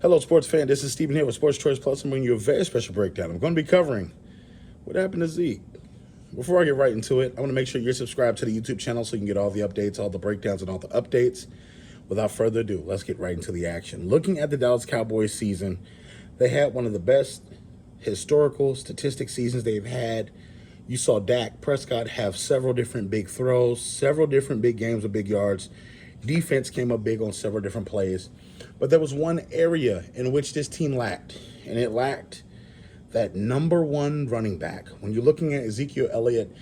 Hello, sports fan. This is Stephen here with Sports Choice Plus. I'm bringing you a very special breakdown. I'm going to be covering what happened to Zeke. Before I get right into it, I want to make sure you're subscribed to the YouTube channel so you can get all the updates, all the breakdowns, and all the updates. Without further ado, let's get right into the action. Looking at the Dallas Cowboys season, they had one of the best historical statistic seasons they've had. You saw Dak Prescott have several different big throws, several different big games with big yards. Defense came up big on several different plays. But there was one area in which this team lacked, and it lacked that number one running back. When you're looking at Ezekiel Elliott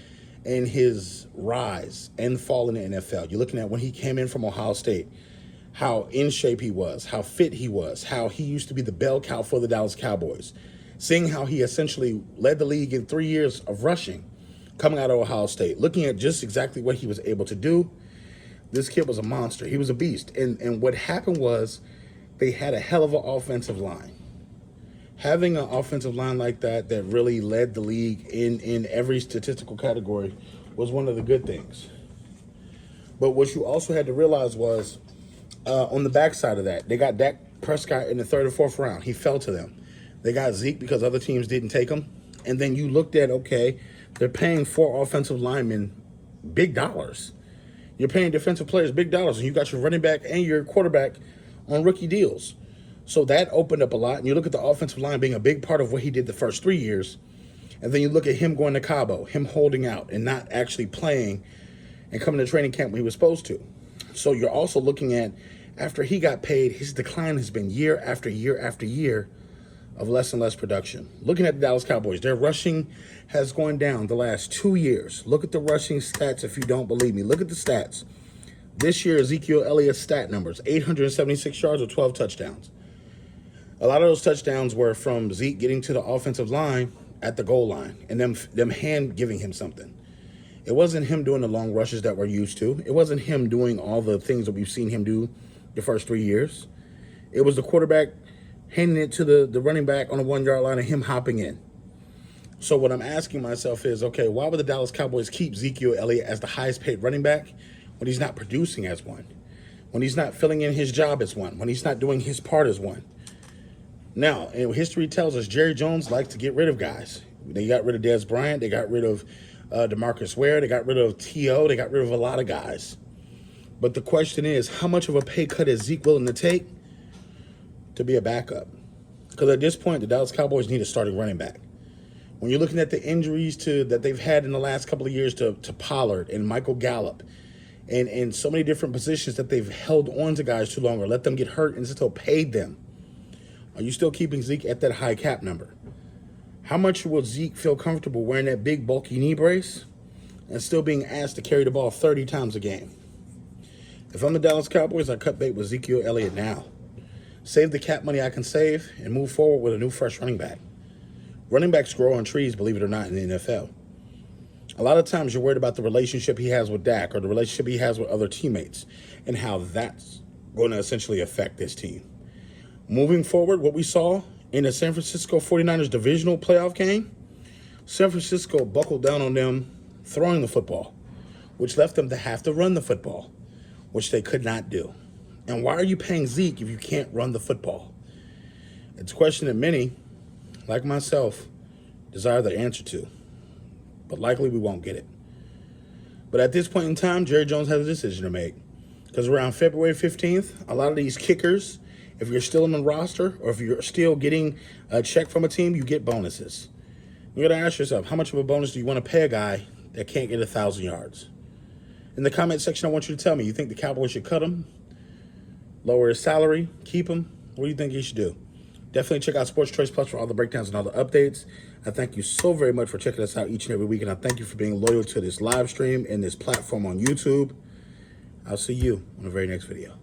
and his rise and fall in the NFL, you're looking at when he came in from Ohio State, how in shape he was, how fit he was, how he used to be the bell cow for the Dallas Cowboys. Seeing how he essentially led the league in 3 years of rushing coming out of Ohio State, looking at just exactly what he was able to do, this kid was a monster. He was a beast. And what happened was they had a hell of an offensive line. Having an offensive line like that really led the league in every statistical category was one of the good things. But what you also had to realize was on the backside of that, they got Dak Prescott in the third or fourth round. He fell to them. They got Zeke because other teams didn't take him. And then you looked at, okay, they're paying 4 offensive linemen big dollars. You're paying defensive players big dollars, and you got your running back and your quarterback on rookie deals. So that opened up a lot. And you look at the offensive line being a big part of what he did the first 3 years. And then you look at him going to Cabo, him holding out and not actually playing and coming to training camp when he was supposed to. So you're also looking at, after he got paid, his decline has been year after year after year of less and less production. Looking at the Dallas Cowboys, their rushing has gone down the last 2 years. Look at the rushing stats if you don't believe me. Look at the stats. This year, Ezekiel Elliott's stat numbers, 876 yards with 12 touchdowns. A lot of those touchdowns were from Zeke getting to the offensive line at the goal line and them hand giving him something. It wasn't him doing the long rushes that we're used to. It wasn't him doing all the things that we've seen him do the first 3 years. It was the quarterback handing it to the running back on the 1 yard line and him hopping in. So what I'm asking myself is, okay, why would the Dallas Cowboys keep Ezekiel Elliott as the highest paid running back when he's not producing as one, when he's not filling in his job as one, when he's not doing his part as one? Now, and history tells us Jerry Jones likes to get rid of guys. They got rid of Dez Bryant. They got rid of DeMarcus Ware. They got rid of T.O. They got rid of a lot of guys. But the question is, how much of a pay cut is Zeke willing to take to be a backup? Because at this point, the Dallas Cowboys need a starting running back. When you're looking at the injuries that they've had in the last couple of years to Pollard and Michael Gallup and so many different positions that they've held on to guys too long or let them get hurt and still paid them, are you still keeping Zeke at that high cap number? How much will Zeke feel comfortable wearing that big, bulky knee brace and still being asked to carry the ball 30 times a game? If I'm the Dallas Cowboys, I cut bait with Ezekiel Elliott now. Save the cap money I can save and move forward with a new fresh running back. Running backs grow on trees, believe it or not, in the NFL. A lot of times you're worried about the relationship he has with Dak or the relationship he has with other teammates and how that's going to essentially affect this team. Moving forward, what we saw in the San Francisco 49ers divisional playoff game, San Francisco buckled down on them throwing the football, which left them to have to run the football, which they could not do. And why are you paying Zeke if you can't run the football? It's a question that many, like myself, desire the answer to, but likely we won't get it. But at this point in time, Jerry Jones has a decision to make, because around February 15th, a lot of these kickers, if you're still in the roster or if you're still getting a check from a team, you get bonuses. You got to ask yourself, how much of a bonus do you want to pay a guy that can't get 1,000 yards? In the comment section, I want you to tell me, you think the Cowboys should cut him, lower his salary, keep him? What do you think he should do? Definitely check out Sports Choice Plus for all the breakdowns and all the updates. I thank you so very much for checking us out each and every week, and I thank you for being loyal to this live stream and this platform on YouTube. I'll see you on the very next video.